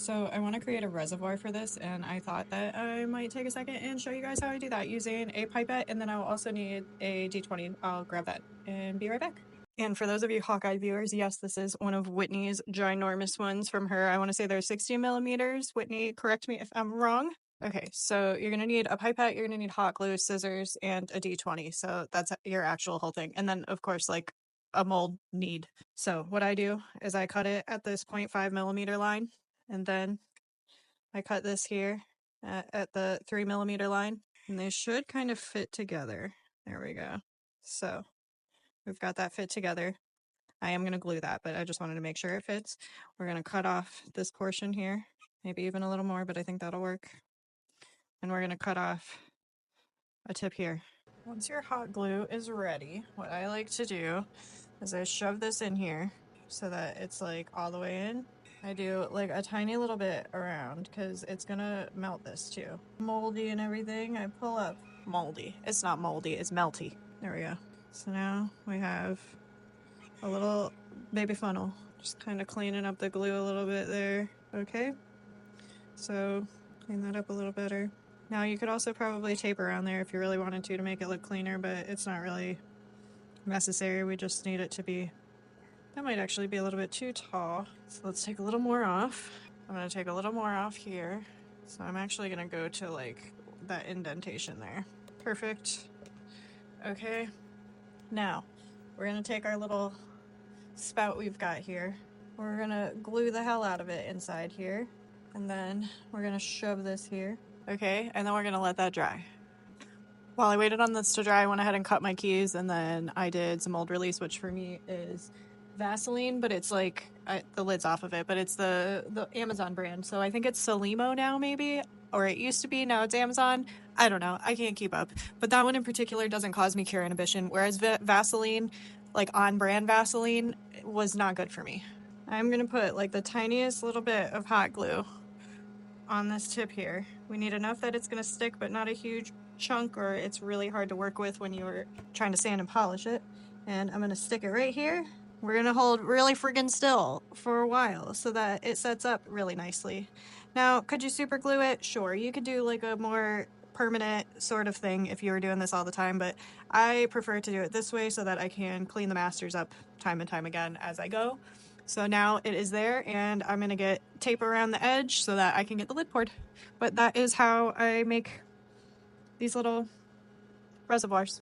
So I want to create a reservoir for this, and I thought that I might take a second and show you guys how I do that using a pipette, and then I'll also need a D20. I'll grab that and be right back. And for those of you Hawkeye viewers, yes, this is one of Whitney's ginormous ones from her. I want to say they're 60 millimeters. Whitney, correct me if I'm wrong. Okay, so you're going to need a pipette, you're going to need hot glue, scissors, and a D20. So that's your actual whole thing. And then, of course, like a mold need. So what I do is I cut it at this 0.5 millimeter line, and then I cut this here at the 3 millimeter line, and they should kind of fit together. There we go. So we've got that fit together. I am going to glue that, but I just wanted to make sure it fits. We're going to cut off this portion here, maybe even a little more, but I think that'll work. And we're going to cut off a tip here. Once your hot glue is ready, what I like to do is I shove this in here so that it's like all the way in. I do like a tiny little bit around because it's gonna melt this too. Moldy and everything, I pull up. Moldy. It's not moldy, it's melty. There we go. So now we have a little baby funnel. Just kind of cleaning up the glue a little bit there. Okay. So clean that up a little better. Now you could also probably tape around there if you really wanted to make it look cleaner, but it's not really necessary. We just need it to be, that might actually be a little bit too tall. So let's take a little more off. I'm gonna take a little more off here. So I'm actually gonna go to like that indentation there. Perfect. Okay. Now we're gonna take our little spout we've got here. We're gonna glue the hell out of it inside here. And then we're gonna shove this here. Okay, and then we're gonna let that dry. While I waited on this to dry, I went ahead and cut my keys, and then I did some mold release, which for me is Vaseline, but it's like, the lid's off of it, but it's the Amazon brand. So I think it's Solimo now, maybe, or it used to be, now it's Amazon. I don't know, I can't keep up. But that one in particular doesn't cause me cure inhibition, whereas Vaseline, like on-brand Vaseline, was not good for me. I'm gonna put like the tiniest little bit of hot glue on this tip here. We need enough that it's gonna stick, but not a huge chunk, or it's really hard to work with when you're trying to sand and polish it. And I'm gonna stick it right here. We're gonna hold really friggin' still for a while so that it sets up really nicely. Now, could you super glue it? Sure, you could do like a more permanent sort of thing if you were doing this all the time, but I prefer to do it this way so that I can clean the masters up time and time again as I go. So now it is there, and I'm gonna get tape around the edge so that I can get the lid poured. But that is how I make these little reservoirs.